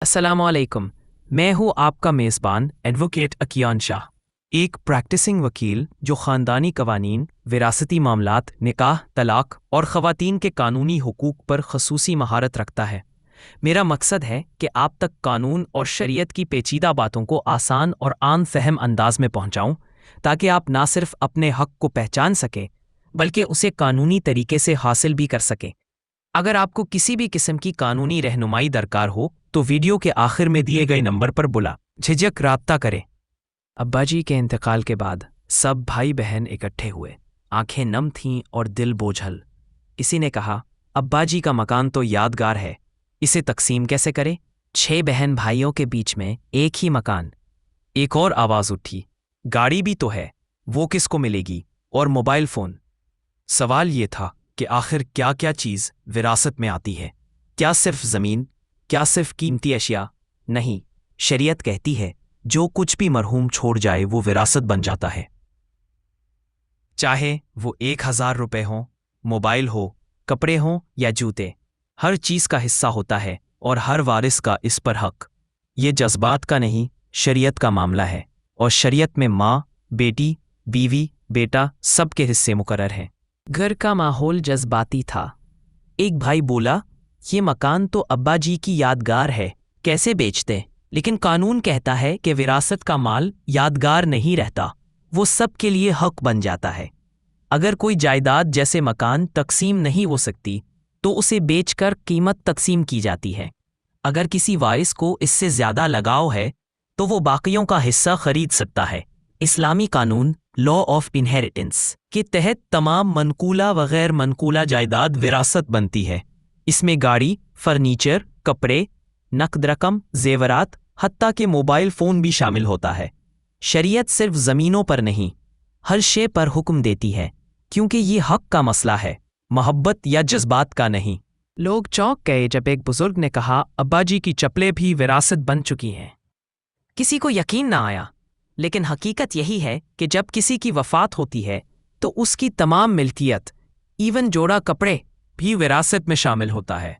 अस्सलाम वालेकुम। मैं हूँ आपका मेज़बान एडवोकेट अकियान शाह, एक प्रैक्टिसिंग वकील जो ख़ानदानी कवानीन, विरासती मामलात, निकाह, तलाक और ख़वातीन के कानूनी हुकूक पर ख़ुसूसी महारत रखता है। मेरा मकसद है कि आप तक कानून और शरीयत की पेचीदा बातों को आसान और आम फहम अंदाज में पहुँचाऊँ, ताकि आप ना सिर्फ अपने हक़ को पहचान सकें बल्कि उसे कानूनी तरीके से हासिल भी कर सकें। अगर आपको किसी भी किस्म की कानूनी रहनुमाई दरकार हो तो वीडियो के आखिर में दिए गए नंबर पर बुला झिझक राब्ता करें। अब्बा जी के इंतकाल के बाद सब भाई बहन इकट्ठे हुए। आंखें नम थीं और दिल बोझल। किसी ने कहा, अब्बा जी का मकान तो यादगार है, इसे तकसीम कैसे करें? 6 बहन भाइयों के बीच में एक ही मकान। एक और आवाज़ उठी, गाड़ी भी तो है, वो किसको मिलेगी? और मोबाइल फ़ोन। सवाल ये था कि आखिर क्या क्या चीज़ विरासत में आती है? क्या सिर्फ ज़मीन? क्या सिर्फ कीमती अशिया? नहीं, शरीयत कहती है जो कुछ भी मरहूम छोड़ जाए वो विरासत बन जाता है। चाहे वो 1000 रुपए हों, मोबाइल हो, कपड़े हों या जूते, हर चीज़ का हिस्सा होता है और हर वारिस का इस पर हक। ये जज्बात का नहीं, शरीयत का मामला है और शरीयत में माँ, बेटी, बीवी, बेटा सबके हिस्से मुकर्रर हैं। घर का माहौल जज्बाती था। एक भाई बोला, ये मकान तो अब्बा जी की यादगार है, कैसे बेचते? लेकिन कानून कहता है कि विरासत का माल यादगार नहीं रहता, वो सब के लिए हक बन जाता है। अगर कोई जायदाद जैसे मकान तकसीम नहीं हो सकती तो उसे बेचकर कीमत तकसीम की जाती है। अगर किसी वारिस को इससे ज़्यादा लगाव है तो वो बाकियों का हिस्सा खरीद सकता है। इस्लामी कानून लॉ ऑफ इनहेरिटेंस के तहत तमाम मनकूला व गैर मनकूला जायदाद विरासत बनती है। इसमें गाड़ी, फर्नीचर, कपड़े, नकद रकम, जेवरात, हत्ता के मोबाइल फ़ोन भी शामिल होता है। शरीयत सिर्फ ज़मीनों पर नहीं, हर शे पर हुक्म देती है, क्योंकि ये हक का मसला है, मोहब्बत या जज्बात का नहीं। लोग चौंक गए जब एक बुजुर्ग ने कहा, अब्बा जी की चप्पलें भी विरासत बन चुकी हैं। किसी को यकीन ना आया, लेकिन हकीकत यही है कि जब किसी की वफ़ात होती है तो उसकी तमाम मिल्कियत, इवन जोड़ा कपड़े भी विरासत में शामिल होता है।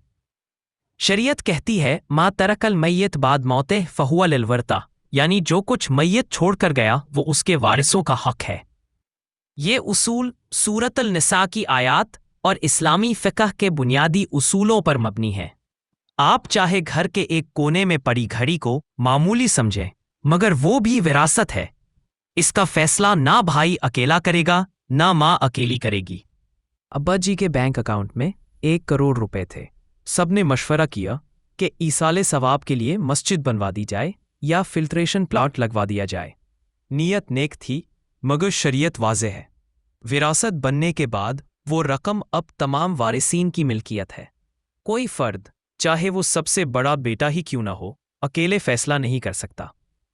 शरीयत कहती है, मा तरकल मैयत बाद मौते फहुआ लिलवरता, यानी जो कुछ मैयत छोड़कर गया वो उसके वारिसों का हक है। ये उसूल सूरतुल निसा की आयात और इस्लामी फ़िक़्ह के बुनियादी उसूलों पर मबनी है। आप चाहे घर के एक कोने में पड़ी घड़ी को मामूली समझें, मगर वो भी विरासत है। इसका फैसला ना भाई अकेला करेगा, ना माँ अकेली करेगी। अब्बा जी के बैंक अकाउंट में 1 करोड़ रुपए थे। सबने मशवरा किया कि ईसाले सवाब के लिए मस्जिद बनवा दी जाए या फिल्ट्रेशन प्लांट लगवा दिया जाए। नीयत नेक थी, मगर शरीयत वाज़ेह है। विरासत बनने के बाद वो रकम अब तमाम वारिसीन की मिल्कियत है। कोई फ़र्द, चाहे वो सबसे बड़ा बेटा ही क्यों ना हो, अकेले फ़ैसला नहीं कर सकता।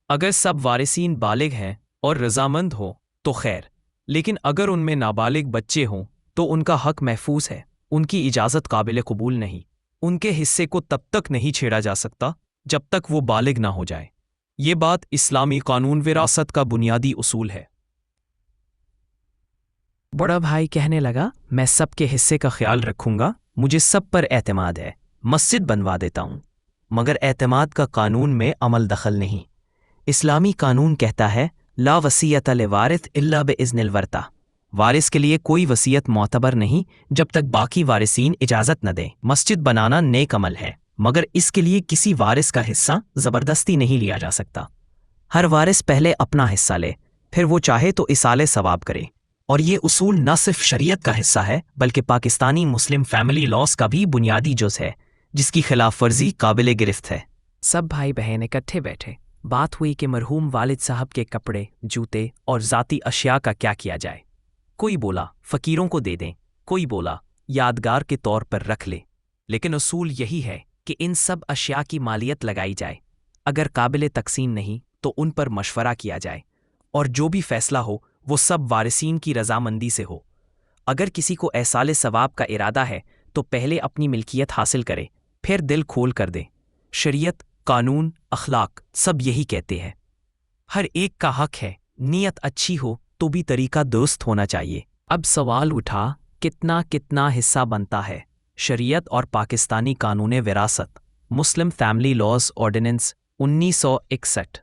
अगर सब वारिसीन बालिग हैं और रज़ामंद हो तो खैर, लेकिन अगर उनमें नाबालिग बच्चे हों तो उनका हक महफूज है, उनकी इजाज़त काबिल कबूल नहीं। उनके हिस्से को तब तक नहीं छेड़ा जा सकता जब तक वो बालिग ना हो जाए। ये बात इस्लामी कानून विरासत का बुनियादी उसूल है। बड़ा भाई कहने लगा, मैं सबके हिस्से का ख्याल रखूंगा, मुझे सब पर एतमाद है, मस्जिद बनवा देता हूँ। मगर एतमाद का कानून में अमल दखल नहीं। इस्लामी कानून कहता है, ला वसीयत लिवारिस इल्ला बिइज़्निल वरता, वारिस के लिए कोई वसीयत मोतबर नहीं जब तक बाकी वारिसीन इजाज़त न दें। मस्जिद बनाना नेक अमल है, मगर इसके लिए किसी वारिस का हिस्सा ज़बरदस्ती नहीं लिया जा सकता। हर वारिस पहले अपना हिस्सा ले, फिर वो चाहे तो इसाले सवाब करे। और ये उसूल न सिर्फ शरीयत का हिस्सा है बल्कि पाकिस्तानी मुस्लिम फैमिली लॉस का भी बुनियादी जुज़ है, जिसकी खिलाफ वर्जी काबिल गिरफ्त है। सब भाई बहन इकट्ठे बैठे। बात हुई कि मरहूम वालिद साहब के कपड़े, जूते और ज़ाती अशिया का क्या किया जाए। कोई बोला फ़कीरों को दे दें, कोई बोला यादगार के तौर पर रख ले। लेकिन उसूल यही है कि इन सब अशिया की मालियत लगाई जाए। अगर काबिल तकसीम नहीं तो उन पर मशवरा किया जाए और जो भी फैसला हो वो सब वारिसीन की रजामंदी से हो। अगर किसी को एहसाले सवाब का इरादा है तो पहले अपनी मिल्कियत हासिल करे, फिर दिल खोल कर दे। शरीयत, कानून, अखलाक सब यही कहते हैं। हर एक का हक है, नीयत अच्छी हो तो भी तरीका दुरुस्त होना चाहिए। अब सवाल उठा, कितना कितना हिस्सा बनता है? शरीयत और पाकिस्तानी कानून विरासत। मुस्लिम फैमिली लॉज ऑर्डिनेंस 1961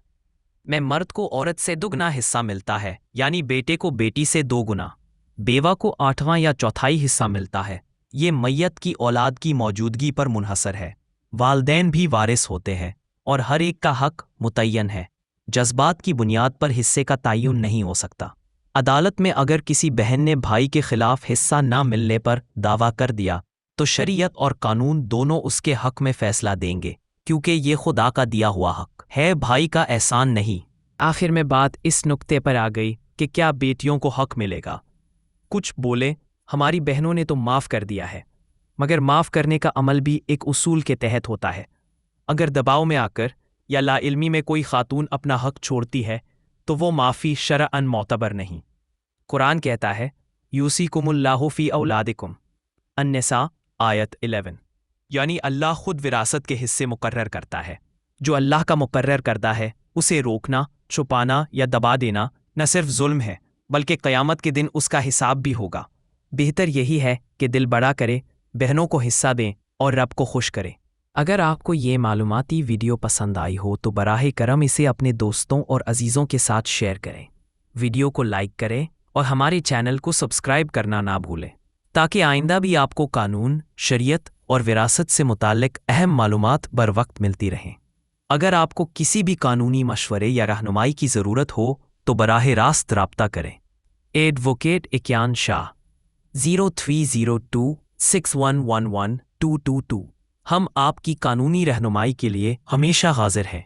में मर्द को औरत से दुगना हिस्सा मिलता है, यानी बेटे को बेटी से 2 गुना, बेवा को 8वां या चौथाई हिस्सा मिलता है। ये मैयत की औलाद की मौजूदगी पर मुनहसर है। वालदैन भी वारिस होते हैं और हर एक का हक मुतय्यन है। जज्बात की बुनियाद पर हिस्से का तयन नहीं हो सकता। अदालत में अगर किसी बहन ने भाई के खिलाफ हिस्सा ना मिलने पर दावा कर दिया तो शरीयत और कानून दोनों उसके हक में फैसला देंगे, क्योंकि ये खुदा का दिया हुआ हक है, भाई का एहसान नहीं। आखिर में बात इस नुक्ते पर आ गई कि क्या बेटियों को हक मिलेगा। कुछ बोले हमारी बहनों ने तो माफ़ कर दिया है, मगर माफ़ करने का अमल भी एक उसूल के तहत होता है। अगर दबाव में आकर या लाइल्मी में कोई खातून अपना हक छोड़ती है तो वो माफ़ी शरअन मोतबर नहीं। कुरान कहता है यूसीकुमुल्लाहु फी औलादिकुम अन्निसा आयत 11, यानी अल्लाह खुद विरासत के हिस्से मुकर्रर करता है। जो अल्लाह का मुकर्रर करता है उसे रोकना, छुपाना या दबा देना न सिर्फ जुल्म है बल्कि क़यामत के दिन उसका हिसाब भी होगा। बेहतर यही है कि दिल बड़ा करे, बहनों को हिस्सा दें और रब को खुश करें। अगर आपको ये मालूमाती वीडियो पसंद आई हो तो बराह करम इसे अपने दोस्तों और अजीज़ों के साथ शेयर करें। वीडियो को लाइक करें और हमारे चैनल को सब्सक्राइब करना ना भूलें, ताकि आइंदा भी आपको कानून, शरीयत और विरासत से मुताल्लिक अहम मालूमात बर वक्त मिलती रहें। अगर आपको किसी भी कानूनी मशवरे या रहनुमाई की ज़रूरत हो तो बराह रास्त राब्ता करें। एडवोकेट इक्यान शाह 0302 6111 222। हम आपकी कानूनी रहनुमाई के लिए हमेशा हाजिर हैं।